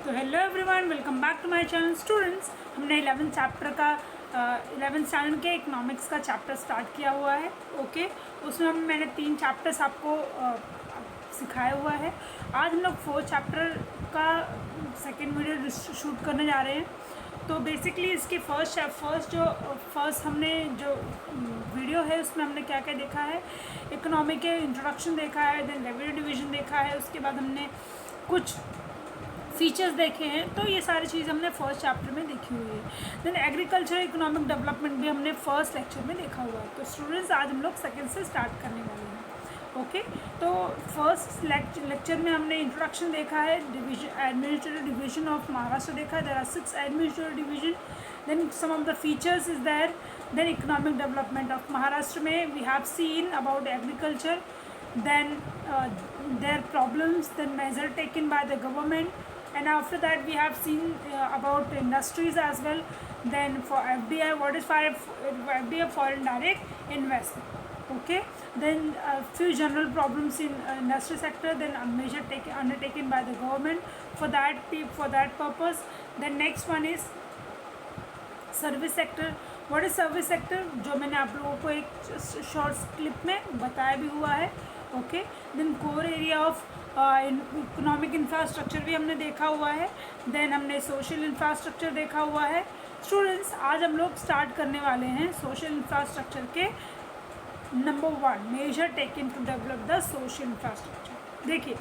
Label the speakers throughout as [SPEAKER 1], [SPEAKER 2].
[SPEAKER 1] तो hello everyone, welcome back to my channel students. हमने 11th chapter का 11th standard के इकोनॉमिक्स का चैप्टर स्टार्ट किया हुआ है। ओके, उसमें मैंने 3 चैप्टर्स आपको सिखाया हुआ है। आज हम लोग 4th चैप्टर का सेकेंड वीडियो शूट करने जा रहे हैं। तो बेसिकली इसकी फर्स्ट हमने जो वीडियो है उसमें हमने क्या क्या देखा है, इकोनॉमी के इंट्रोडक्शन देखा है, देन रेवेन्यू डिवीजन देखा है, उसके बाद हमने कुछ फीचर्स देखे हैं। तो ये सारी चीज़ हमने फर्स्ट चैप्टर में देखी हुई है। देन एग्रीकल्चर इकोनॉमिक डेवलपमेंट भी हमने फर्स्ट लेक्चर में देखा हुआ है। तो स्टूडेंट्स आज हम लोग सेकेंड से स्टार्ट करने वाले हैं। ओके, तो फर्स्ट लेक्चर में हमने इंट्रोडक्शन देखा है, division administrative division of Maharashtra देखा है। There are 6 administrative division. Then some of the features is there. Then economic development of Maharashtra में we have seen about agriculture, then their problems, then measure taken by the government, and after that we have seen about industries as well. Then for FDI, what is FDI, foreign direct investment. Okay, then few general problems in industry sector, then a measure undertaken by the government for that purpose. Then next one is service sector. What is service sector, जो मैंने आप लोगों को एक short clip में बताया भी हुआ है। Okay, then core area of economic infrastructure भी हमने देखा हुआ है। देन हमने सोशल इंफ्रास्ट्रक्चर देखा हुआ है। स्टूडेंट्स आज हम लोग स्टार्ट करने वाले हैं सोशल इंफ्रास्ट्रक्चर के number 1, major taken to develop the social infrastructure. देखिए,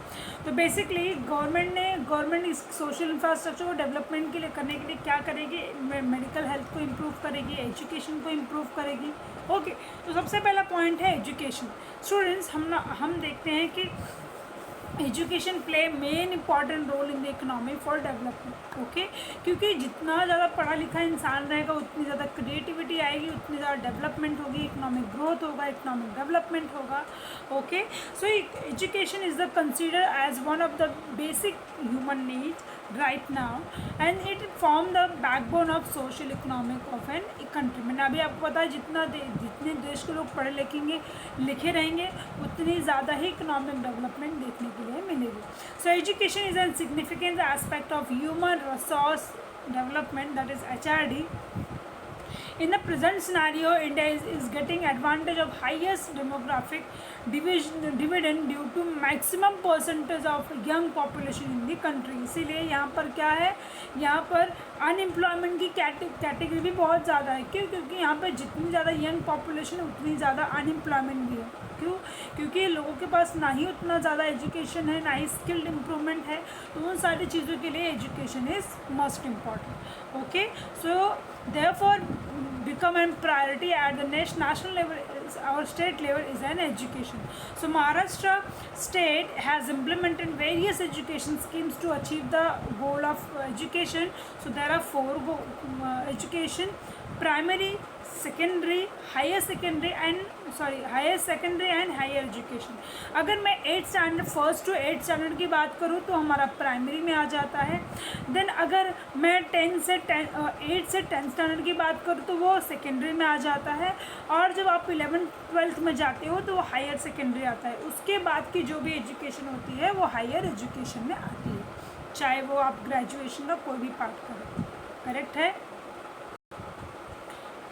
[SPEAKER 1] तो बेसिकली गवर्नमेंट इस सोशल इंफ्रास्ट्रक्चर को डेवलपमेंट के लिए करने के लिए क्या करेगी, मेडिकल हेल्थ को इम्प्रूव करेगी, एजुकेशन को इम्प्रूव करेगी। ओके, तो सबसे पहला पॉइंट है एजुकेशन। स्टूडेंट्स हम देखते हैं कि education play main important role in the economy for development. Okay, क्योंकि जितना ज़्यादा पढ़ा लिखा इंसान रहेगा उतनी ज़्यादा क्रिएटिविटी आएगी, उतनी ज़्यादा डेवलपमेंट होगी, इकोनॉमिक ग्रोथ होगा, इकोनॉमिक डेवलपमेंट होगा। Okay, so education is the consider as one of the basic human needs right now, and it form the backbone of social economic of an country। मैंने अभी आपको पता है जितने देश के लोग पढ़े लिखे रहेंगे उतनी ज़्यादा ही इकोनॉमिक डेवलपमेंट देखने के लिए मिलेगी। सो education is an significant aspect of human resource development, that is HRD। In the present scenario, India is getting advantage of highest demographic dividend due to maximum percentage of young population in the country। इसीलिए यहाँ पर क्या है, यहाँ पर unemployment की category भी बहुत ज़्यादा है। क्यों? क्योंकि यहाँ पर जितनी ज़्यादा यंग पॉपुलेशन उतनी ज़्यादा अनएम्प्लॉयमेंट भी है। क्यों? क्योंकि लोगों के पास ना ही उतना ज़्यादा एजुकेशन है, ना ही स्किल्ड इम्प्रूवमेंट है। तो उन सारी चीज़ों के लिए education is most important. Okay, so therefore become a priority at the national level or state level is an education. So Maharashtra state has implemented various education schemes to achieve the goal of education. So there are 4 education: primary, secondary, higher secondary and higher education। अगर मैं 8th standard 1st to 8th standard की बात करूँ तो हमारा primary में आ जाता है। देन अगर मैं 8 से 10th स्टैंडर्ड की बात करूँ तो वो सेकेंडरी में आ जाता है। और जब आप 11th 12th में जाते हो तो वो हायर सेकेंडरी आता है। उसके बाद की जो भी एजुकेशन होती है वो हायर एजुकेशन में आती है, चाहे वो आप ग्रेजुएशन का कोई भी पार्ट करें। करेक्ट है?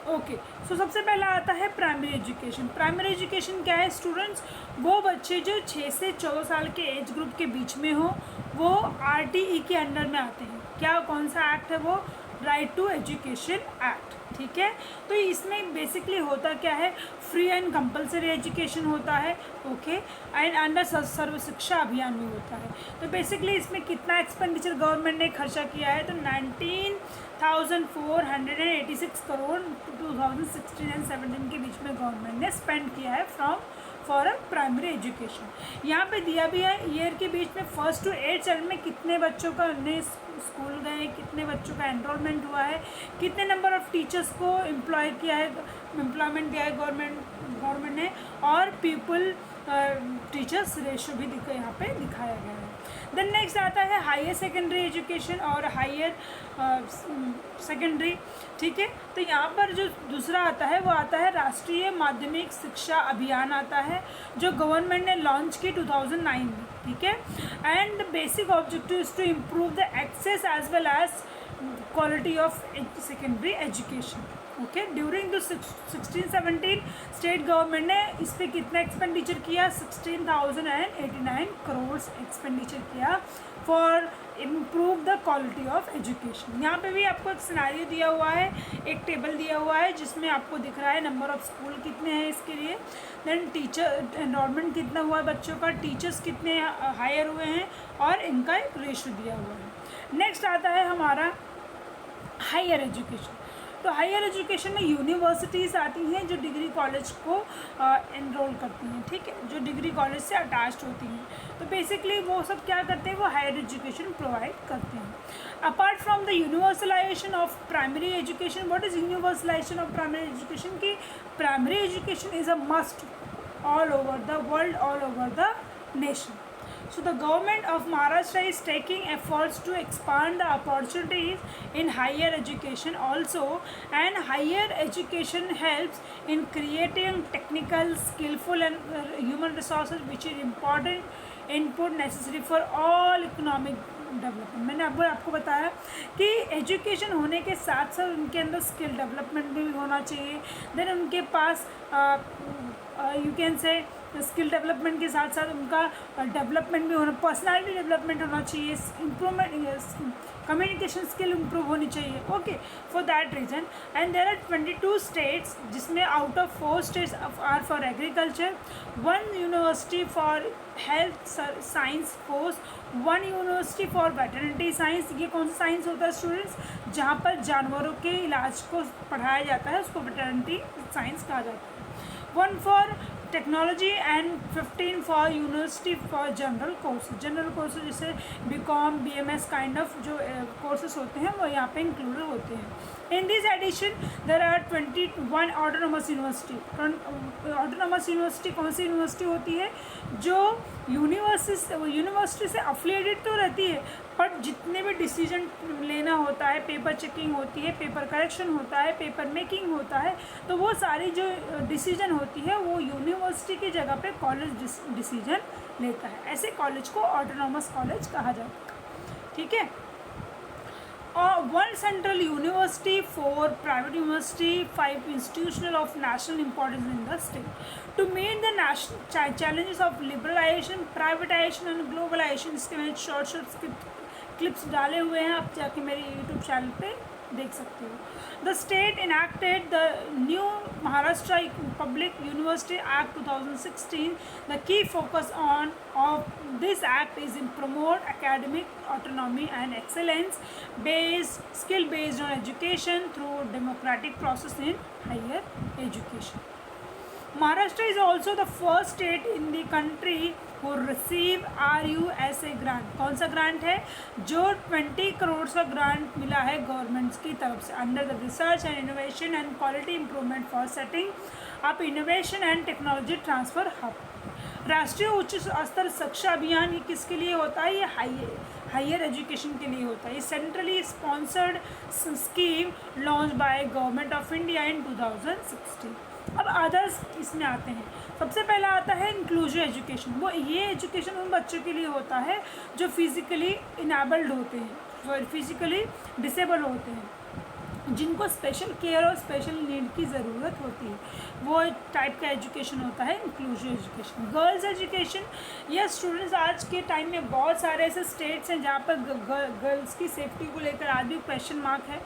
[SPEAKER 1] ओके, सो सबसे पहला आता है प्राइमरी एजुकेशन। प्राइमरी एजुकेशन क्या है स्टूडेंट्स? वो बच्चे जो 6 से 14 साल के एज ग्रुप के बीच में हो, वो RTE के अंडर में आते हैं। क्या, कौन सा एक्ट है वो? Right to education act. ठीक है, तो इसमें बेसिकली होता क्या है, फ्री एंड कंपलसरी एजुकेशन होता है। ओके, एंड अंडर सर्व शिक्षा अभियान भी होता है। तो बेसिकली इसमें कितना एक्सपेंडिचर गवर्नमेंट ने खर्चा किया है, तो 19,486 करोड़ 2016 एंड 17 के बीच में गवर्नमेंट ने स्पेंड किया है फॉर अ प्राइमरी एजुकेशन। यहाँ पे दिया भी है ईयर के बीच में 1st to 8th स्टैंडर्ड में कितने बच्चों का नए स्कूल गए, कितने बच्चों का एनरोलमेंट हुआ है, कितने नंबर ऑफ़ टीचर्स को एम्प्लॉयमेंट दिया है गवर्नमेंट ने, और पीपल टीचर्स रेशो भी यहाँ पे दिखाया गया है। देन नेक्स्ट आता है हायर सेकेंडरी एजुकेशन और हायर सेकेंडरी, ठीक है। तो यहाँ पर जो दूसरा आता है वो आता है राष्ट्रीय माध्यमिक शिक्षा अभियान आता है, जो गवर्नमेंट ने लॉन्च की 2009 में, ठीक है। And basic objective is to improve the access as well as quality of secondary education, okay. During the 16-17 state government ने इस पर कितना एक्सपेंडिचर किया, 16,089 करोड़ एक्सपेंडिचर किया for improve the quality of education. यहाँ पे भी आपको एक सिनारियो दिया हुआ है, एक टेबल दिया हुआ है जिसमें आपको दिख रहा है नंबर ऑफ़ स्कूल कितने हैं इसके लिए, देन टीचर एनरोलमेंट कितना हुआ है बच्चों का, टीचर्स कितने हायर हुए हैं और इनका एक रेशो दिया हुआ है। नेक्स्ट आता है हमारा हायर एजुकेशन। तो हायर एजुकेशन में यूनिवर्सिटीज़ आती हैं जो डिग्री कॉलेज को एनरोल करती हैं, ठीक है, जो डिग्री कॉलेज से अटैच्ड होती हैं। तो बेसिकली वो सब क्या करते हैं, वो हायर एजुकेशन प्रोवाइड करते हैं। Apart from the universalisation of primary education, what is universalisation of primary education? की primary education is a must all over the world, all over the nation. So the government of Maharashtra is taking efforts to expand the opportunities in higher education also, and higher education helps in creating technical, skillful and human resources which is important input necessary for all economic development. मैंने आपको बताया कि education होने के साथ साथ उनके अंदर स्किल डेवलपमेंट भी होना चाहिए, देन उनके पास you can say skill development के साथ साथ उनका डेवलपमेंट भी होना, पर्सनालिटी डेवलपमेंट होना चाहिए, इम्प्रूवमेंट, कम्युनिकेशन स्किल इम्प्रूव होनी चाहिए, okay. For that reason and there are 22 states, जिसमें out of 4 states are for agriculture, 1 university for health science course, 1 university for veterinary science. ये कौन सा साइंस होता है स्टूडेंट्स? जहाँ पर जानवरों के इलाज को पढ़ाया जाता है, उसको वेटरनरी साइंस कहा जाता है। 1 for technology and 15 for university for general courses. General courses जैसे बीकॉम, बीएमएस काइंड ऑफ जो कोर्सेज होते हैं वो यहाँ पे इंक्लूडेड होते हैं। In this addition there are 21 autonomous university. Autonomous university कौन सी यूनिवर्सिटी होती है? जो यूनिवर्सिटी से अफिलिएटेड तो रहती है, बट जितने भी डिसीजन लेना होता है, पेपर चेकिंग होती है, पेपर करेक्शन होता है, पेपर मेकिंग होता है, तो वो सारी जो डिसीजन होती है वो यूनिवर्सिटी की जगह पे कॉलेज डिसीजन लेता है। ऐसे कॉलेज को ऑटोनोमस कॉलेज कहा जाता है, ठीक है। और 1 central university, 4 private university, 5 institutional of national importance in the state. To meet the national challenges of liberalisation, privatisation and globalisation, इसके मैंने शॉर्ट क्लिप्स डाले हुए हैं, आप जाके मेरे यूट्यूब चैनल पे देख सकते हो। The state enacted the new Maharashtra public university act 2016। The key focus on off this act is in promote academic autonomy and excellence based skill based on education through democratic process in higher education. Maharashtra is also the first state in the country who receive RUSA grant। कौन सा grant है? जो 20 करोड़ का grant मिला है government की तरफ से under the research and innovation and quality improvement for setting up innovation and technology transfer hub. राष्ट्रीय उच्च स्तर शिक्षा अभियान ये किसके लिए होता है? ये हायर एजुकेशन के लिए होता है। ये centrally sponsored scheme launch by government of India in 2016। अब अदर्स इसमें आते हैं। सबसे पहला आता है इंक्लूसिव एजुकेशन। वो ये एजुकेशन उन बच्चों के लिए होता है जो फिज़िकली इनेबल्ड होते हैं, फिज़िकली डिसेबल होते हैं, जिनको स्पेशल केयर और स्पेशल नीड की ज़रूरत होती है, वो टाइप का एजुकेशन होता है इंक्लूसिव एजुकेशन। गर्ल्स एजुकेशन, या स्टूडेंट्स आज के टाइम में बहुत सारे ऐसे स्टेट्स हैं जहाँ पर गर्ल्स की सेफ्टी को लेकर आज भी क्वेश्चन मार्क है,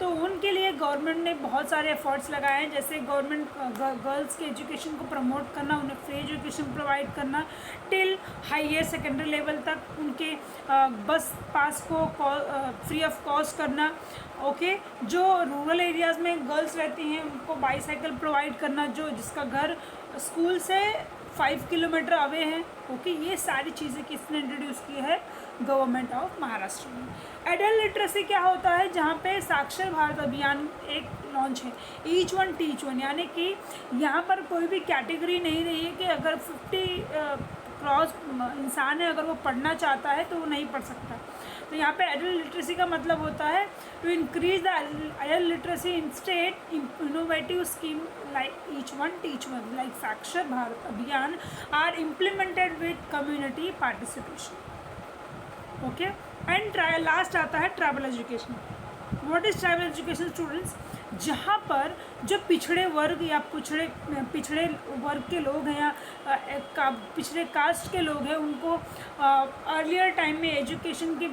[SPEAKER 1] तो उनके लिए गवर्नमेंट ने बहुत सारे एफर्ट्स लगाए हैं। जैसे गवर्नमेंट गर्ल्स के एजुकेशन को प्रमोट करना, उन्हें फ्री एजुकेशन प्रोवाइड करना टिल हायर सेकेंडरी लेवल तक, उनके बस पास को फ्री ऑफ कॉस्ट करना, ओके। जो रूरल एरियाज़ में गर्ल्स रहती हैं उनको बाईसाइकिल प्रोवाइड करना, जो जिसका घर स्कूल से 5 किलोमीटर अवे है, ओके। ये सारी चीज़ें किसने इंट्रोड्यूस की है? गवर्नमेंट ऑफ महाराष्ट्र में। एडल्ट लिटरेसी क्या होता है? जहाँ पे साक्षर भारत अभियान एक लॉन्च है, ईच वन टीच वन, यानी कि यहाँ पर कोई भी कैटेगरी नहीं रही है कि अगर क्रॉस इंसान है, अगर वो पढ़ना चाहता है तो वो नहीं पढ़ सकता। तो यहाँ पे एडल्ट लिटरेसी का मतलब होता है to increase the adult literacy in state innovative scheme like each one teach one like Saakshar Bharat Abhiyan are implemented with community participation. Okay, and last आता है tribal education. What is tribal education students? जहाँ पर जो पिछड़े वर्ग या पिछड़े वर्ग के लोग हैं या पिछड़े कास्ट के लोग हैं, उनको अर्लियर टाइम में एजुकेशन की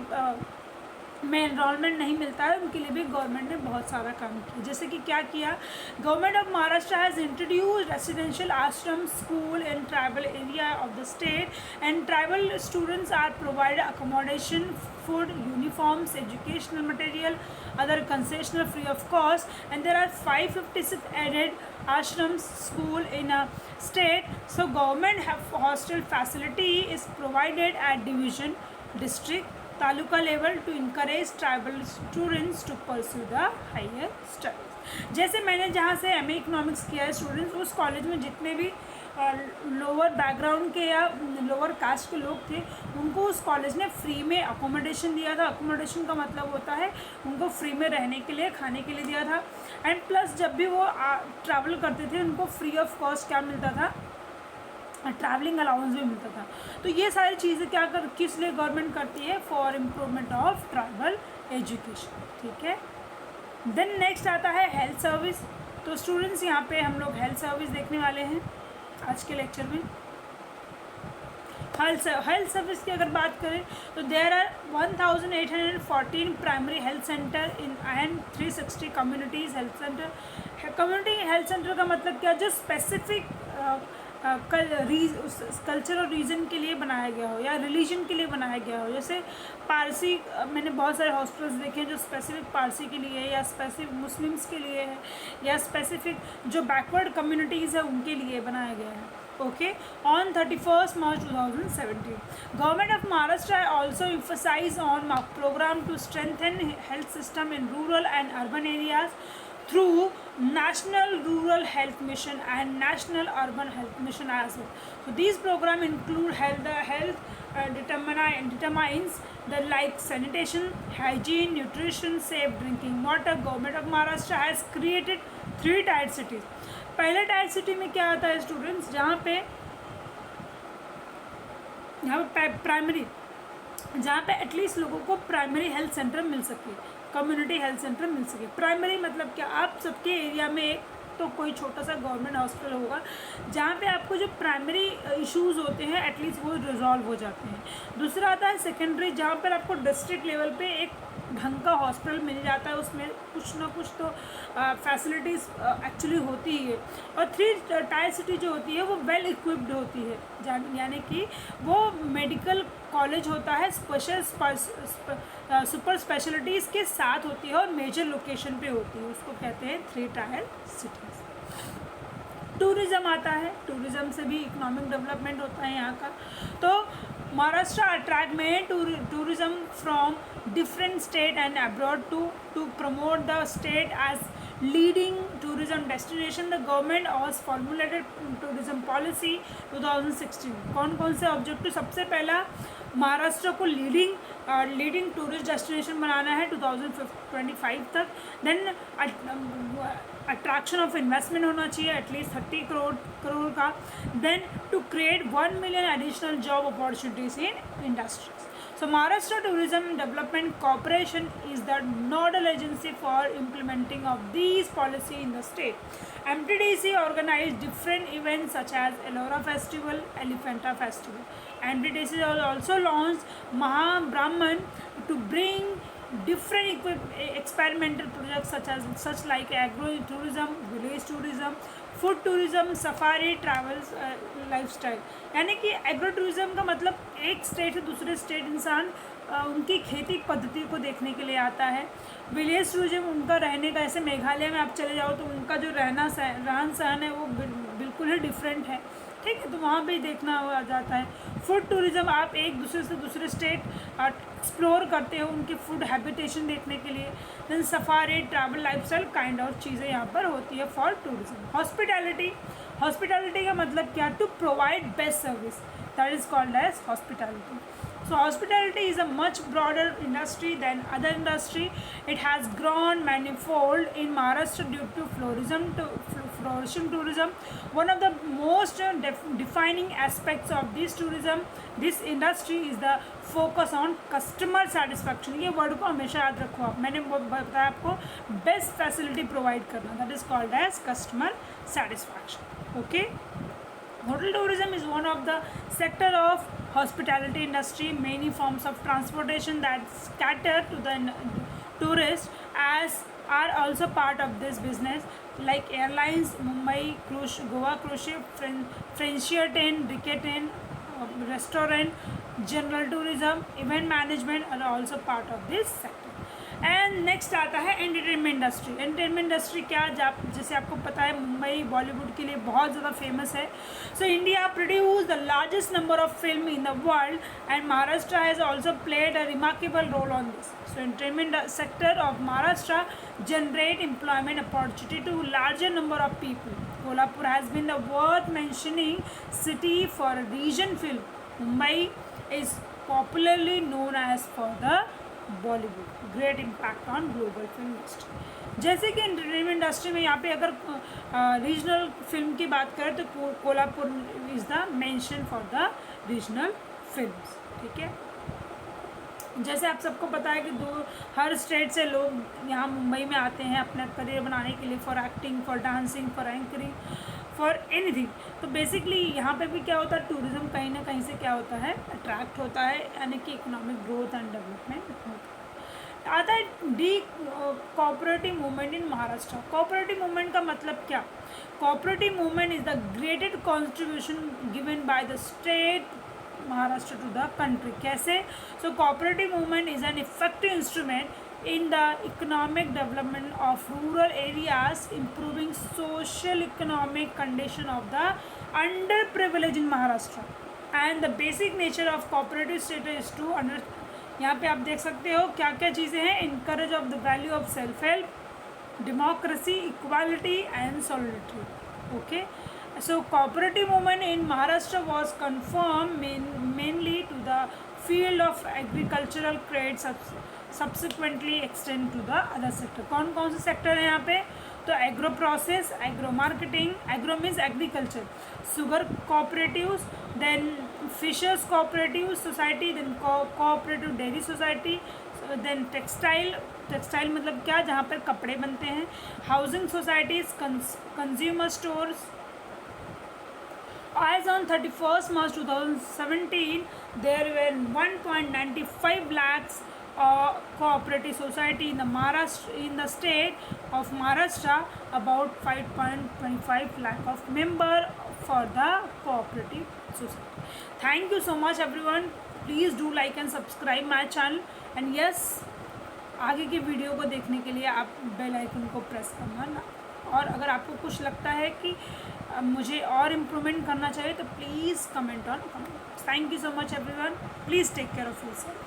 [SPEAKER 1] में एनरोलमेंट नहीं मिलता है, उनके लिए भी गवर्नमेंट ने बहुत सारा काम किया। जैसे कि क्या किया, government of Maharashtra has introduced residential ashram school in tribal area of the state and tribal students are provide accommodation, food, uniforms, educational material, other concessional free of cost, and there are 556 added ashrams school in a state. So government have hostel facility is provided at division, district, taluka level to encourage tribal students to pursue the higher studies। जैसे मैंने जहाँ से MA economics किया है students, उस college में जितने भी लोअर बैकग्राउंड के या लोअर कास्ट के लोग थे, उनको उस कॉलेज ने फ्री में अकोमोडेशन दिया था। अकोमोडेशन का मतलब होता है उनको फ्री में रहने के लिए, खाने के लिए दिया था। एंड प्लस जब भी वो ट्रैवल करते थे, उनको फ्री ऑफ कॉस्ट क्या मिलता था, ट्रैवलिंग अलाउंस भी मिलता था। तो ये सारी चीज़ें किस लिए गवर्नमेंट करती है? For improvement of tribal education. ठीक है, देन नेक्स्ट आता है हेल्थ सर्विस। तो स्टूडेंट्स यहाँ पे हम लोग हेल्थ सर्विस देखने वाले हैं आज के लेक्चर में। हेल्थ सर्विस की अगर बात करें तो there are 1814 primary health centre in and 360 communities health centre. Community health centre का मतलब क्या, जो स्पेसिफिक कल्चर और रीजन के लिए बनाया गया हो या रिलीजन के लिए बनाया गया हो। जैसे पारसी, मैंने बहुत सारे हॉस्पिटल्स देखे हैं जो स्पेसिफिक पारसी के लिए है या स्पेसिफिक मुस्लिम्स के लिए है या स्पेसिफिक जो बैकवर्ड कम्युनिटीज़ है उनके लिए बनाया गया है। Okay, on 31 March 2017 government of Maharashtra also emphasized on program to strengthen health system in rural and urban areas through National Rural Health Mission and National Urban Health Mission as well. So these programs include determines the like sanitation, hygiene, nutrition, safe drinking water. Government of Maharashtra has created 3 tier cities. पहले tyre city में क्या आता है students, जहाँ पे primary, जहाँ पे at least लोगों को प्राइमरी हेल्थ सेंटर मिल सके, कम्युनिटी हेल्थ सेंटर मिल सके। प्राइमरी मतलब क्या, आप सबके एरिया में एक तो कोई छोटा सा गवर्नमेंट हॉस्पिटल होगा जहाँ पे आपको जो प्राइमरी इश्यूज़ होते हैं एटलीस्ट वो रिजॉल्व हो जाते हैं। दूसरा आता है सेकेंडरी, जहाँ पर आपको डिस्ट्रिक्ट लेवल पे एक ढंग का हॉस्पिटल मिल जाता है, उसमें कुछ ना कुछ तो फैसिलिटीज़ एक्चुअली होती है। और 3 टायर सिटी जो होती है वो वेल इक्विप्ड होती है, यानी कि वो मेडिकल कॉलेज होता है, स्पेशल सुपर स्पेशलिटीज़ के साथ होती है और मेजर लोकेशन पे होती है, उसको कहते हैं 3 टायर सिटीज़। टूरिज़्म आता है, टूरिज़्म से भी इकोनॉमिक डेवलपमेंट होता है यहाँ का। तो महाराष्ट्र अट्रैक्ट में tourism from different state and abroad to promote the state as leading tourism destination. The government has formulated tourism policy 2016. कौन से ऑब्जेक्टिव? सबसे पहला महाराष्ट्र को लीडिंग टूरिस्ट डेस्टिनेशन बनाना है 2025 तक। देन अट्रैक्शन ऑफ इन्वेस्टमेंट होना चाहिए एटलीस्ट 30 करोड़ का। Then to create 1 million additional job opportunities in industries. So Maharashtra Tourism Development Corporation is the nodal agency for implementing of these policy in the state. MTDC organized different events such as Ellora Festival, Elephanta Festival. MTDC also launched Maha Brahman to bring different experimental projects such like agro tourism, village tourism, food tourism, safari, travels, lifestyle. यानी कि agro tourism का मतलब एक state से दूसरे state इंसान उनकी खेती पद्धति को देखने के लिए आता है। विलेज टूरिज़म उनका रहने का, ऐसे मेघालय में आप चले जाओ तो उनका जो रहन सहन है वो बिल्कुल ही डिफरेंट है, ठीक है, तो वहाँ भी देखना आ जाता है। फूड टूरिज़म, आप एक दूसरे से दूसरे स्टेट एक्सप्लोर करते हो उनके फूड हैबिटेशन देखने के लिए। Then safari, travel, lifestyle kind of चीज़ें यहाँ पर होती है फॉर टूरिज्म। हॉस्पिटैलिटी का मतलब क्या? To provide best service. that is called as hospitality. So hospitality is a much broader industry than other industry. It has grown manifold in Maharashtra due to flourishing tourism. One of the most defining aspects of this industry is the focus on customer satisfaction. ये word को हमेशा याद रखो आप, मैंने बताया आपको best facility provide करना, that is called as customer satisfaction. Okay, hotel tourism is one of the sector of hospitality industry. Many forms of transportation that cater to the tourists as are also part of this business, like airlines, Mumbai cruise, Goa cruise ship, Francia train, Briquetrain, restaurant, general tourism, event management are also part of this sector. And next आता है entertainment industry. Entertainment industry क्या, जैसे आपको पता है मुंबई बॉलीवुड के लिए बहुत ज़्यादा फेमस है. So India produce the largest number of film in the world and Maharashtra has also played a remarkable role on this. So entertainment sector of Maharashtra generate employment opportunity to larger number of people. Kolhapur has been the worth mentioning city for region film. Mumbai is popularly known as for the Bollywood. Great impact on global film industry. जैसे कि entertainment industry में यहाँ पे अगर regional film की बात करें तो Kolhapur is the mention for the regional films. ठीक है, जैसे आप सबको पता है कि हर स्टेट से लोग यहाँ मुंबई में आते हैं अपना करियर बनाने के लिए, for acting, for dancing, for anchoring, for anything. तो बेसिकली यहाँ पे भी क्या होता है, टूरिज़्म कहीं ना कहीं से क्या होता है, अट्रैक्ट होता है, यानी कि इकोनॉमिक ग्रोथ एंड डेवलपमेंट होता है. आता है the cooperative movement in Maharashtra. Cooperative movement का मतलब क्या? Cooperative movement is the greatest contribution given by the state Maharashtra to the country. कैसे? So cooperative movement is an effective instrument in the economic development of rural areas, improving social economic condition of the underprivileged in Maharashtra. And the basic nature of cooperative state is to यहाँ पे आप देख सकते हो क्या क्या चीज़ें हैं. encourage of the value of self help, democracy, equality and solidarity. Okay, so cooperative movement in Maharashtra was confined mainly to the field of agricultural trade, subsequently extend to the other sector. कौन कौन से sector है यहाँ पे? तो agro process, agro marketing, agro means agriculture, sugar cooperatives, then fishers cooperative society, then cooperative dairy society, then textile मतलब क्या, जहाँ पर कपड़े बनते हैं, housing societies, consumer stores. As on 31st March 2017, there were 1.95 lakhs cooperative society in the state of Maharashtra, about 5.25 lakh of member for the cooperative society. Thank you so much everyone. Please do like and subscribe my channel, and yes, आगे की video को देखने के लिए आप bell icon को press करना ना. और अगर आपको कुछ लगता है कि मुझे और इम्प्रूवमेंट करना चाहिए तो please comment on comment. Thank you so much everyone. Please take care of yourself.